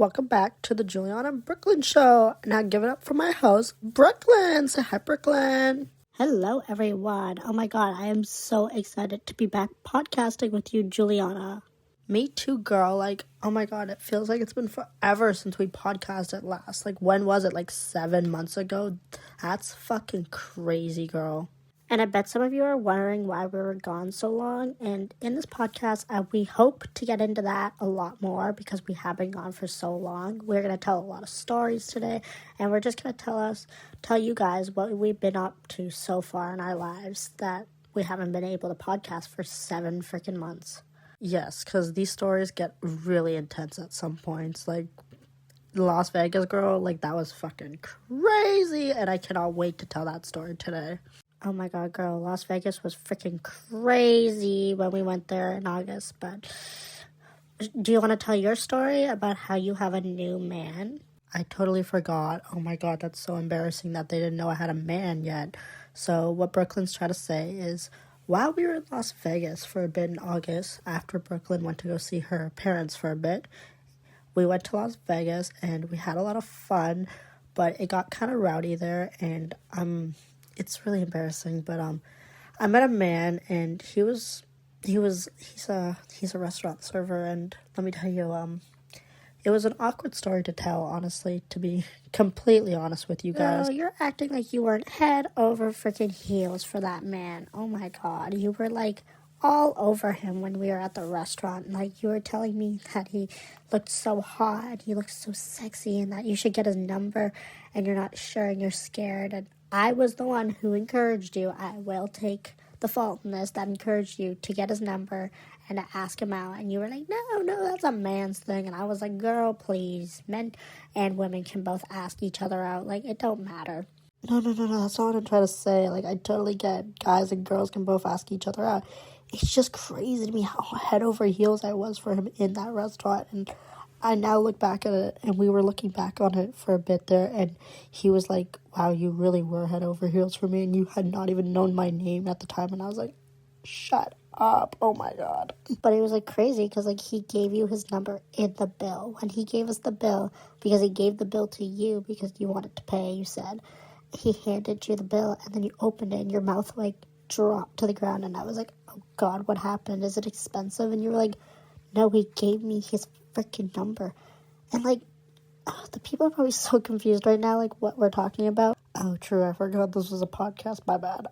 Welcome back to the Juliana and Brooklyn show. Now give it up for my host, Brooklyn. Say hi, Brooklyn. Hello, everyone. Oh my god, I am so excited to be back podcasting with you, Juliana. Me too, girl. Oh my god, it feels like it's been forever since we podcasted last. When was it? 7 months ago? That's fucking crazy, girl. And I bet some of you are wondering why we were gone so long. And in this podcast, we hope to get into that a lot more because we have been gone for so long. We're going to tell a lot of stories today. And we're just going to tell you guys what we've been up to so far in our lives that we haven't been able to podcast for 7 freaking months. Yes, because these stories get really intense at some points. Las Vegas, girl, that was fucking crazy. And I cannot wait to tell that story today. Oh my god, girl, Las Vegas was freaking crazy when we went there in August, but do you want to tell your story about how you have a new man? I totally forgot. Oh my god, that's so embarrassing that they didn't know I had a man yet. So what Brooklyn's trying to say is, while we were in Las Vegas for a bit in August, after Brooklyn went to go see her parents for a bit, we went to Las Vegas and we had a lot of fun, but it got kind of rowdy there, and it's really embarrassing, but I met a man, and he's a restaurant server, and let me tell you, it was an awkward story to tell, honestly, to be completely honest with you guys. Girl, you're acting like you weren't head over freaking heels for that man. Oh my god, you were all over him when we were at the restaurant. You were telling me that he looked so hot, he looked so sexy, and that you should get his number, and you're not sure, and you're scared, and I was the one who encouraged you. I will take the fault in this, that encouraged you to get his number and to ask him out. And you were like, no, that's a man's thing. And I was like, girl, please. Men and women can both ask each other out. It don't matter. No, that's not what I'm trying to say. I totally get guys and girls can both ask each other out. It's just crazy to me how head over heels I was for him in that restaurant. And I now look back at it, and we were looking back on it for a bit there, and he was like, wow, you really were head over heels for me, and you had not even known my name at the time, and I was like, shut up, oh my god. But it was crazy, because he gave you his number in the bill. When he gave us the bill, because he gave the bill to you, because you wanted to pay, you said, he handed you the bill, and then you opened it, and your mouth, dropped to the ground, and I was like, oh god, what happened? Is it expensive? And you were like, no, he gave me his freaking number. And the people are probably so confused right now, what we're talking about. Oh, true, I forgot this was a podcast, my bad.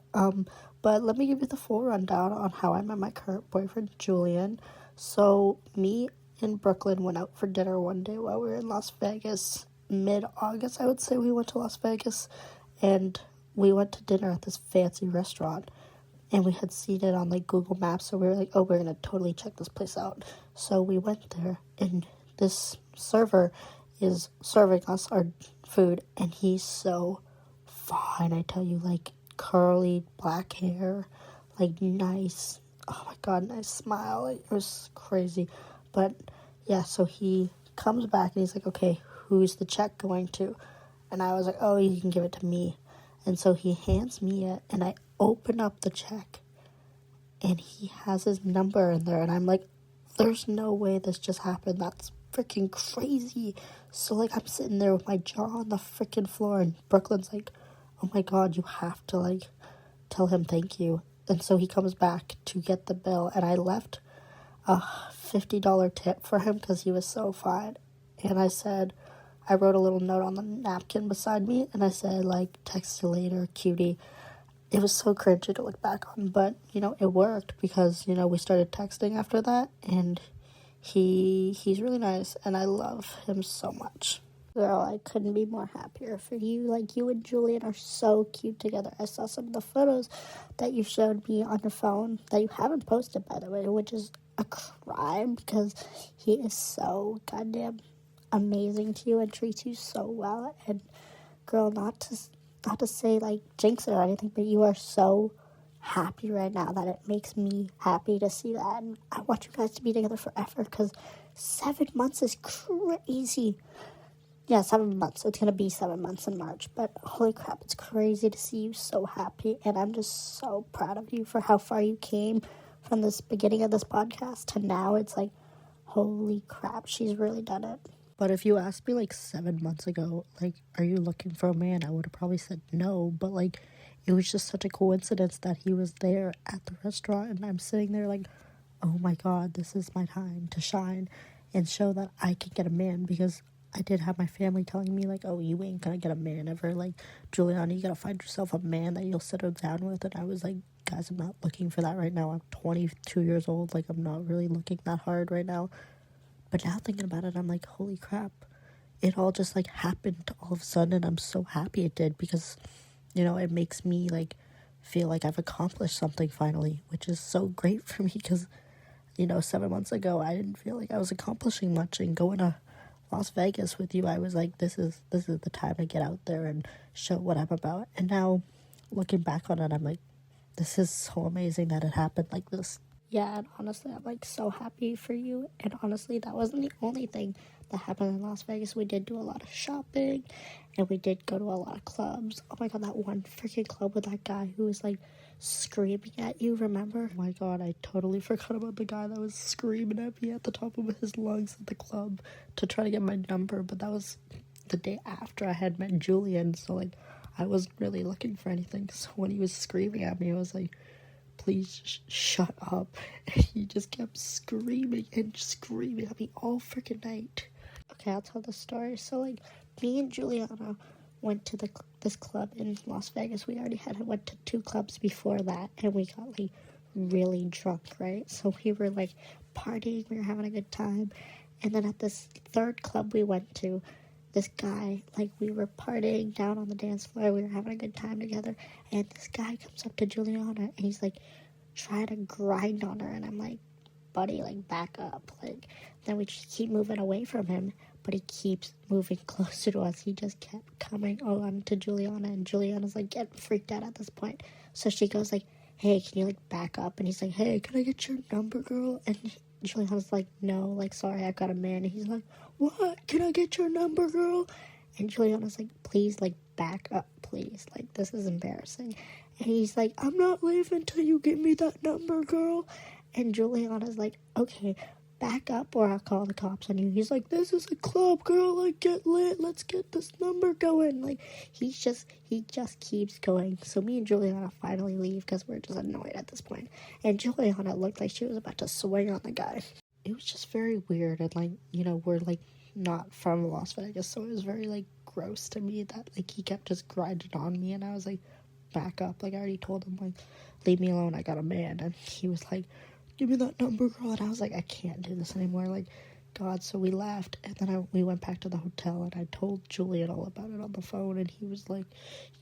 But let me give you the full rundown on how I met my current boyfriend, Julian. So, me and Brooklyn went out for dinner one day while we were in Las Vegas. Mid-August, I would say, we went to Las Vegas, and we went to dinner at this fancy restaurant. And we had seen it on Google Maps, so we were like, oh, we're gonna totally check this place out. So we went there, and this server is serving us our food, and he's so fine, I tell you, curly black hair, nice, oh my god, nice smile. It was crazy. But yeah, so he comes back and he's like, okay, who's the check going to? And I was like, oh, you can give it to me. And so he hands me it, and I open up the check, and he has his number in there, and I'm like, there's no way this just happened. That's freaking crazy. So I'm sitting there with my jaw on the freaking floor, and Brooklyn's like, oh my god, you have to tell him thank you. And so he comes back to get the bill, and I left a $50 tip for him because he was so fine. And I wrote a little note on the napkin beside me, and I said, text you later, cutie. It was so cringy to look back on, but, it worked because, we started texting after that, and he's really nice, and I love him so much. Girl, I couldn't be more happier for you. You and Julian are so cute together. I saw some of the photos that you showed me on your phone that you haven't posted, by the way, which is a crime because he is so goddamn amazing to you and treats you so well. And girl, not to say jinx it or anything, but you are so happy right now that it makes me happy to see that. And I want you guys to be together forever because 7 months is crazy. Yeah, 7 months. It's gonna be 7 months in March, but holy crap, it's crazy to see you so happy, and I'm just so proud of you for how far you came from this beginning of this podcast to now. It's holy crap, she's really done it. But if you asked me like 7 months ago, like, are you looking for a man? I would have probably said no. But like, it was just such a coincidence that he was there at the restaurant and I'm sitting there like, oh my God, this is my time to shine and show that I can get a man, because I did have my family telling me like, oh, you ain't gonna get a man ever. Like, Juliana, you gotta find yourself a man that you'll settle down with. And I was like, guys, I'm not looking for that right now. I'm 22 years old. Like, I'm not really looking that hard right now. But now thinking about it, I'm like, holy crap. It all just like happened all of a sudden, and I'm so happy it did, because, you know, it makes me like feel like I've accomplished something finally, which is so great for me, because, you know, 7 months ago I didn't feel like I was accomplishing much, and going to Las Vegas with you, I was like, this is the time to get out there and show what I'm about. And now looking back on it, I'm like, this is so amazing that it happened like this. Yeah, and honestly, I'm like so happy for you. And honestly, that wasn't the only thing that happened in Las Vegas. We did do a lot of shopping, and we did go to a lot of clubs. Oh my God, that one freaking club with that guy who was like screaming at you, remember? Oh my God, I totally forgot about the guy that was screaming at me at the top of his lungs at the club to try to get my number. But that was the day after I had met Julian, so like, I wasn't really looking for anything. So when he was screaming at me, I was like, please shut up. And he just kept screaming and screaming at me all freaking night. Okay, I'll tell the story. So like, me and Juliana went to this club in Las Vegas. We already went to 2 clubs before that, and we got like really drunk, right? So we were like partying, we were having a good time. And then at this 3rd club we went to, this guy, like, we were partying down on the dance floor, we were having a good time together, and this guy comes up to Juliana and he's like trying to grind on her, and I'm like, buddy, like, back up. Like, then we just keep moving away from him, but he keeps moving closer to us. He just kept coming on to Juliana, and Juliana's like getting freaked out at this point. So she goes like, hey, can you like back up? And he's like, hey, can I get your number, girl? And Juliana's like, no, like, sorry, I've got a man. And he's like, what? Can I get your number, girl? And Juliana's like, please, like, back up, please. Like, this is embarrassing. And he's like, I'm not leaving till you give me that number, girl. And Juliana's like, okay, back up or I'll call the cops on you. He's like, this is a club, girl. Like, get lit. Let's get this number going. Like, he just keeps going. So me and Juliana finally leave because we're just annoyed at this point. And Juliana looked like she was about to swing on the guy. It was just very weird, and like, you know, we're like not from Las Vegas, so it was very like gross to me that like he kept just grinding on me, and I was like, back up. Like, I already told him, like, leave me alone, I got a man. And he was like, give me that number, girl. And I was like, I can't do this anymore, like, God. So we left, and then we went back to the hotel, and I told Julian all about it on the phone, and he was like,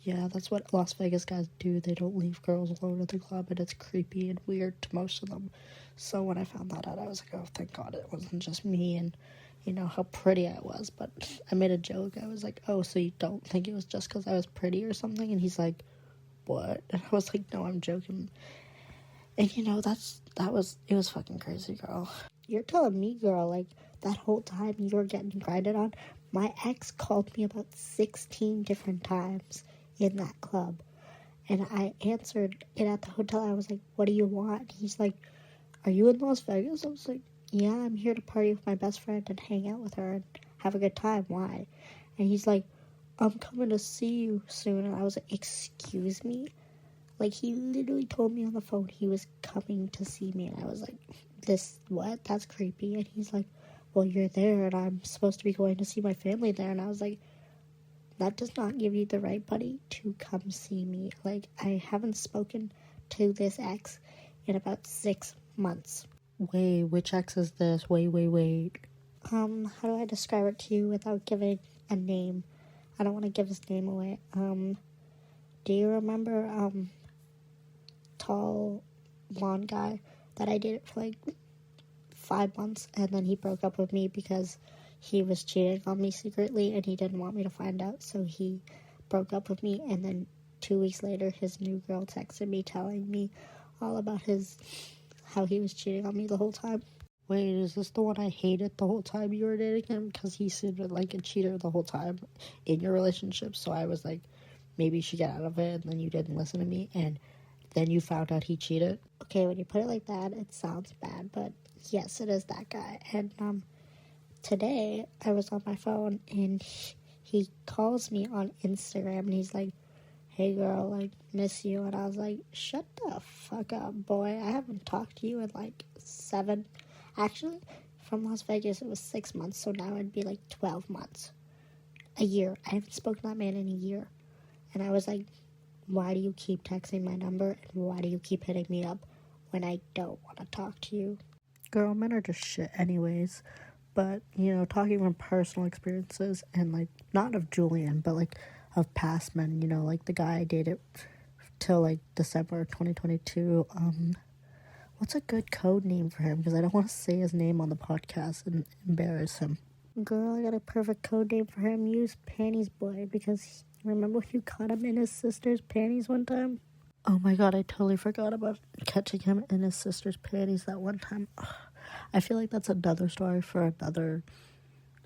yeah, that's what Las Vegas guys do. They don't leave girls alone at the club, and it's creepy and weird to most of them. So when I found that out, I was like, oh, thank God it wasn't just me, and you know how pretty I was. But I made a joke. I was like, oh, so you don't think it was just because I was pretty or something? And he's like, what? And I was like, no, I'm joking. And you know, it was fucking crazy, girl. You're telling me, girl, like, that whole time you were getting grinded on, my ex called me about 16 different times in that club. And I answered it at the hotel. I was like, what do you want? He's like, are you in Las Vegas? I was like, yeah, I'm here to party with my best friend and hang out with her and have a good time. Why? And he's like, I'm coming to see you soon. And I was like, excuse me? Like, he literally told me on the phone he was coming to see me. And I was like, what? That's creepy. And he's like, well, you're there and I'm supposed to be going to see my family there. And I was like, that does not give you the right, buddy, to come see me. Like, I haven't spoken to this ex in about 6 months. Wait, which ex is this? Wait. How do I describe it to you without giving a name? I don't want to give his name away. Do you remember, tall, blonde guy that I dated for, like, 5 months, and then he broke up with me because he was cheating on me secretly, and he didn't want me to find out, so he broke up with me, and then 2 weeks later, his new girl texted me telling me all about how he was cheating on me the whole time. Wait, is this the one I hated the whole time you were dating him? Because he seemed like a cheater the whole time in your relationship, so I was like, maybe you should get out of it, and then you didn't listen to me, and then you found out he cheated? Okay, when you put it like that, it sounds bad, but yes, it is that guy. And today I was on my phone and he calls me on Instagram and he's like, hey girl, like, miss you. And I was like, shut the fuck up, boy. I haven't talked to you in like 7, actually, from Las Vegas it was 6 months, so now it'd be like 12 months. A year. I haven't spoken to that man in a year. And I was like, why do you keep texting my number and why do you keep hitting me up when I don't want to talk to you? Girl, men are just shit anyways. But, talking from personal experiences and, like, not of Julian, but, like, of past men, like the guy I dated till, like, December 2022. What's a good code name for him? Because I don't want to say his name on the podcast and embarrass him. Girl, I got a perfect code name for him. Use Panties Boy, because remember you caught him in his sister's panties one time? Oh my god, I totally forgot about catching him in his sister's panties that one time. Ugh. I feel like that's another story for another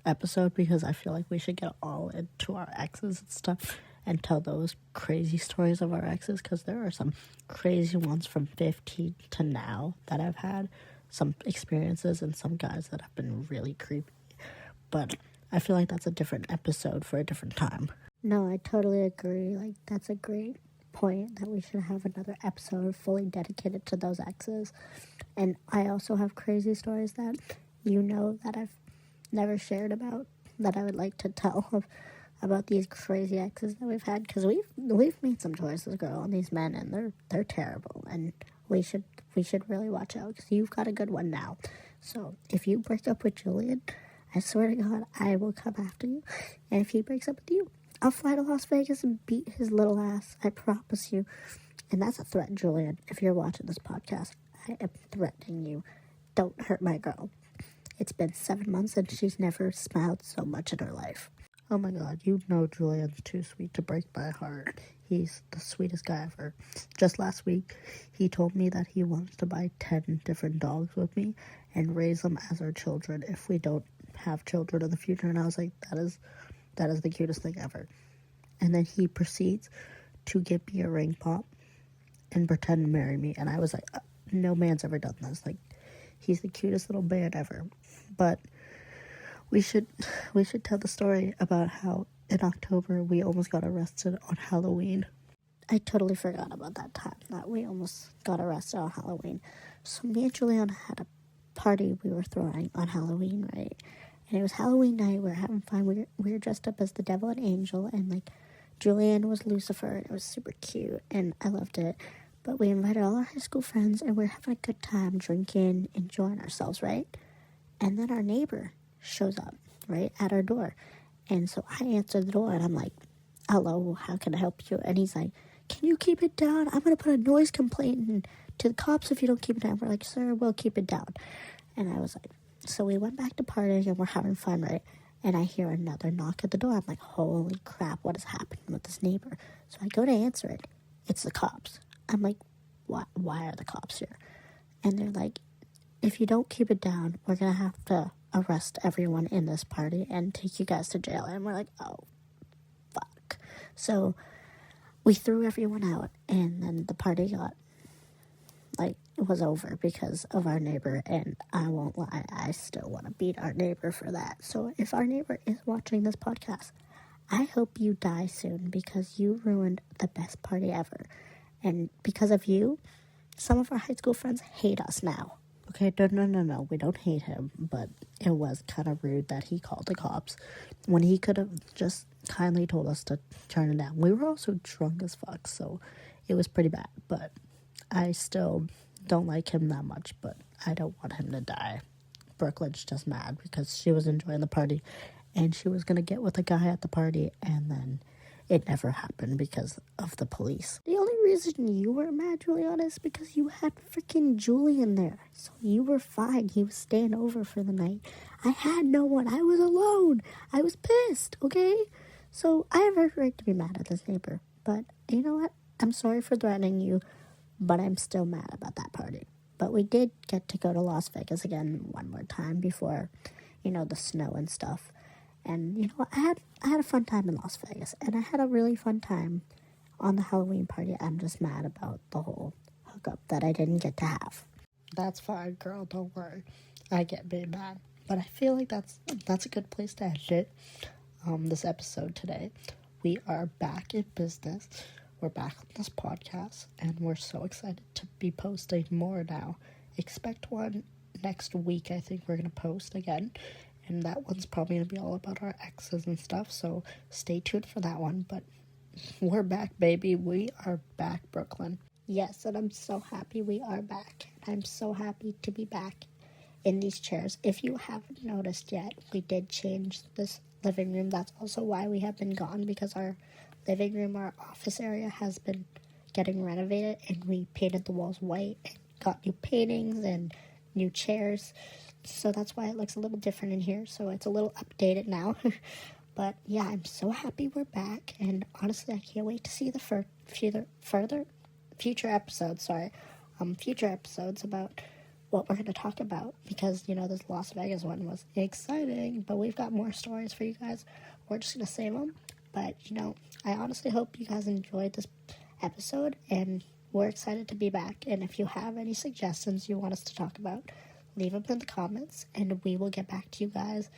episode, because I feel like we should get all into our exes and stuff and tell those crazy stories of our exes, because there are some crazy ones from 15 to now that I've had, some experiences and some guys that have been really creepy. But I feel like that's a different episode for a different time. No, I totally agree. Like, that's a great point that we should have another episode fully dedicated to those exes. And I also have crazy stories that that I've never shared about, that I would like to tell about these crazy exes that we've had, because we've made some choices, girl, on these men, and they're terrible, and we should really watch out, because you've got a good one now. So if you break up with Julian, I swear to God, I will come after you. And if he breaks up with you, I'll fly to Las Vegas and beat his little ass. I promise you. And that's a threat, Julian. If you're watching this podcast, I am threatening you. Don't hurt my girl. It's been 7 months and she's never smiled so much in her life. Oh my god, Julian's too sweet to break my heart. He's the sweetest guy ever. Just last week, he told me that he wants to buy 10 different dogs with me and raise them as our children if we don't have children in the future. And I was like, that is the cutest thing ever. And then he proceeds to give me a ring pop and pretend to marry me. And I was like, no man's ever done this. Like, he's the cutest little man ever. But we should tell the story about how in October we almost got arrested on Halloween. I totally forgot about that time that we almost got arrested on Halloween. So me and Juliana had a party we were throwing on Halloween, right? And it was Halloween night. We were having fun. We were dressed up as the devil and angel, and like Julian was Lucifer, and it was super cute, and I loved it. But we invited all our high school friends, and we were having a good time, drinking, enjoying ourselves, right? And then our neighbor shows up, right, at our door. And so I answered the door, and I'm like, hello, how can I help you? And he's like, can you keep it down? I'm going to put a noise complaint to the cops if you don't keep it down. We're like, sir, we'll keep it down. And I was like, so we went back to partying, and we're having fun, right? And I hear another knock at the door. I'm like, holy crap, what is happening with this neighbor? So I go to answer it. It's the cops. I'm like, why are the cops here? And they're like, if you don't keep it down, we're going to have to arrest everyone in this party and take you guys to jail. And we're like, oh, fuck. So we threw everyone out, and then the party got, like, it was over because of our neighbor, and I won't lie, I still want to beat our neighbor for that. So if our neighbor is watching this podcast, I hope you die soon, because you ruined the best party ever. And because of you, some of our high school friends hate us now. Okay, no, we don't hate him, but it was kind of rude that he called the cops when he could have just kindly told us to turn it down. We were also drunk as fuck, so it was pretty bad, but I still don't like him that much, but I don't want him to die. Brooklyn's just mad because she was enjoying the party, and she was going to get with a guy at the party, and then it never happened because of the police. The only reason you were mad, Juliana, is because you had freaking Julian there. So you were fine. He was staying over for the night. I had no one. I was alone. I was pissed, okay? So I have every right to be mad at this neighbor. But you know what? I'm sorry for threatening you, but I'm still mad about that party. But we did get to go to Las Vegas again one more time before, the snow and stuff. And, I had a fun time in Las Vegas, and I had a really fun time on the Halloween party. I'm just mad about the whole hookup that I didn't get to have. That's fine, girl, don't worry. I get being mad. But I feel like that's a good place to end it. This episode today. We are back in business. We're back on this podcast, and we're so excited to be posting more now. Expect one next week. I think we're gonna post again, and that one's probably gonna be all about our exes and stuff. So stay tuned for that one. But we're back, baby. We are back, Brooklyn. Yes, and I'm so happy we are back. I'm so happy to be back in these chairs. If you haven't noticed yet, we did change this living room. That's also why we have been gone, because our living room, our office area has been getting renovated, and we painted the walls white and got new paintings and new chairs. So that's why it looks a little different in here. So it's a little updated now. But yeah, I'm so happy we're back, and honestly, I can't wait to see the future episodes. Future episodes about what we're going to talk about, because this Las Vegas one was exciting, but we've got more stories for you guys. We're just going to save them. But I honestly hope you guys enjoyed this episode, and we're excited to be back. And if you have any suggestions you want us to talk about, leave them in the comments, and we will get back to you guys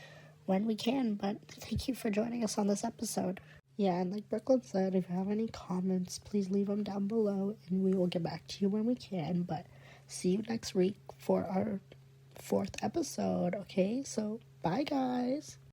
when we can. But thank you for joining us on this episode. Yeah, and like Brooklyn said, if you have any comments, please leave them down below, and we will get back to you when we can. But see you next week for our 4th episode, okay? So, bye, guys.